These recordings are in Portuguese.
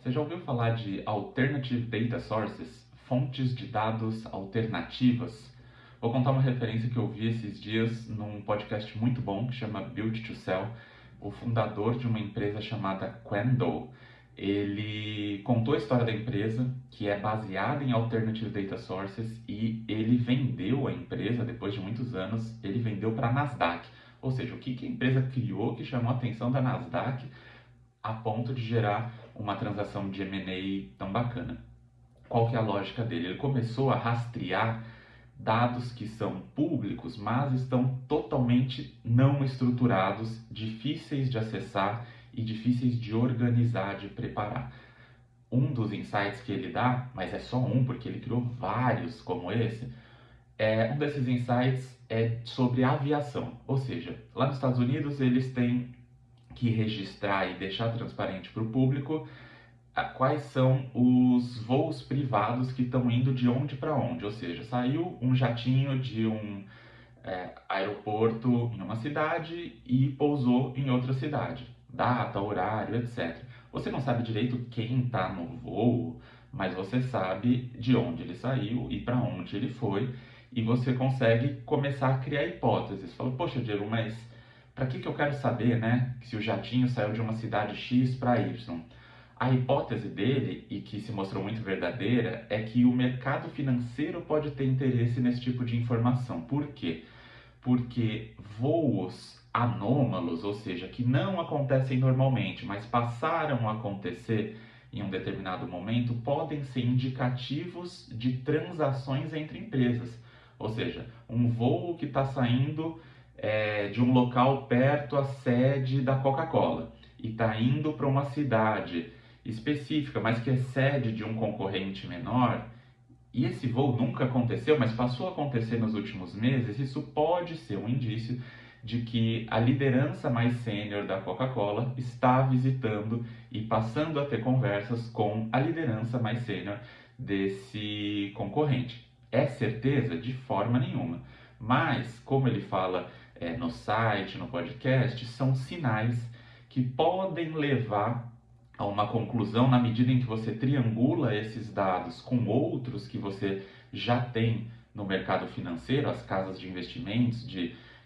Você já ouviu falar de Alternative Data Sources, fontes de dados alternativas? Vou contar uma referência que eu vi esses dias num podcast muito bom que chama Build to Sell. O fundador de uma empresa chamada Quendo, ele contou a história da empresa, que é baseada em Alternative Data Sources, e ele vendeu a empresa, depois de muitos anos, ele vendeu para a Nasdaq. Ou seja, o que a empresa criou que chamou a atenção da Nasdaq a ponto de gerar uma transação de M&A tão bacana. Qual que é a lógica dele? Ele começou a rastrear dados que são públicos, mas estão totalmente não estruturados, difíceis de acessar e difíceis de organizar, de preparar. Um dos insights que ele dá, mas é só um porque ele criou vários como esse, um desses insights é sobre aviação. Ou seja, lá nos Estados Unidos eles têm que registrar e deixar transparente para o público quais são os voos privados que estão indo de onde para onde. Ou seja, saiu um jatinho de um aeroporto em uma cidade e pousou em outra cidade. Data, horário, etc. Você não sabe direito quem está no voo, mas você sabe de onde ele saiu e para onde ele foi, e você consegue começar a criar hipóteses. Fala, poxa, Diego, mas para que eu quero saber, né, se o jatinho saiu de uma cidade X para Y? A hipótese dele, e que se mostrou muito verdadeira, é que o mercado financeiro pode ter interesse nesse tipo de informação. Por quê? Porque voos anômalos, ou seja, que não acontecem normalmente, mas passaram a acontecer em um determinado momento, podem ser indicativos de transações entre empresas. Ou seja, um voo que está saindo de um local perto à sede da Coca-Cola e está indo para uma cidade específica, mas que é sede de um concorrente menor, e esse voo nunca aconteceu, mas passou a acontecer nos últimos meses, isso pode ser um indício de que a liderança mais sênior da Coca-Cola está visitando e passando a ter conversas com a liderança mais sênior desse concorrente. É certeza? De forma nenhuma. Mas, como ele fala no site, no podcast, são sinais que podem levar a uma conclusão na medida em que você triangula esses dados com outros que você já tem no mercado financeiro, as casas de investimentos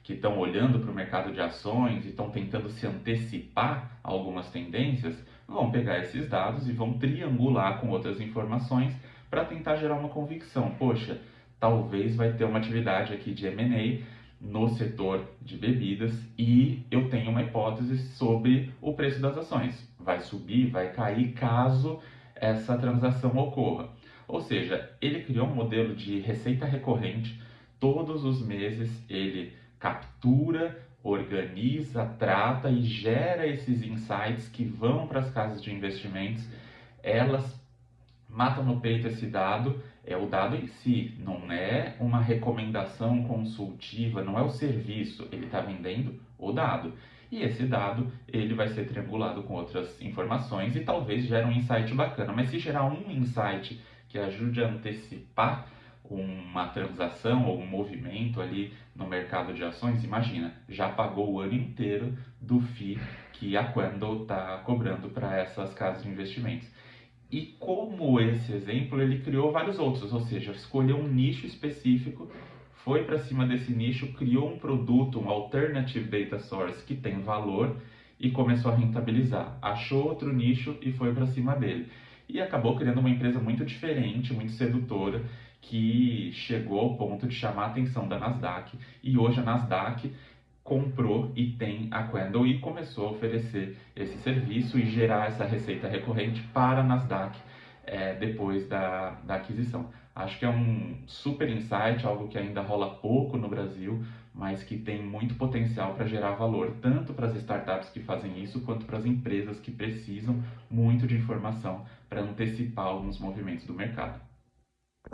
que estão olhando para o mercado de ações e estão tentando se antecipar a algumas tendências, vão pegar esses dados e vão triangular com outras informações para tentar gerar uma convicção. Poxa, talvez vai ter uma atividade aqui de M&A no setor de bebidas e eu tenho uma hipótese sobre o preço das ações. Vai subir, vai cair caso essa transação ocorra. Ou seja, ele criou um modelo de receita recorrente. Todos os meses ele captura, organiza, trata e gera esses insights que vão para as casas de investimentos. Elas matam no peito esse dado, é o dado em si, não é uma recomendação consultiva, não é o serviço, ele está vendendo o dado. E esse dado, ele vai ser triangulado com outras informações e talvez gere um insight bacana. Mas se gerar um insight que ajude a antecipar uma transação ou um movimento ali no mercado de ações, imagina, já pagou o ano inteiro do FII que a Quando está cobrando para essas casas de investimentos. E como esse exemplo, ele criou vários outros, ou seja, escolheu um nicho específico, foi para cima desse nicho, criou um produto, um alternative data source que tem valor e começou a rentabilizar. Achou outro nicho e foi para cima dele. E acabou criando uma empresa muito diferente, muito sedutora, que chegou ao ponto de chamar a atenção da Nasdaq. E hoje a Nasdaq comprou e tem a Quendo e começou a oferecer esse serviço e gerar essa receita recorrente para a Nasdaq depois da aquisição. Acho que é um super insight, algo que ainda rola pouco no Brasil, mas que tem muito potencial para gerar valor, tanto para as startups que fazem isso, quanto para as empresas que precisam muito de informação para antecipar alguns movimentos do mercado.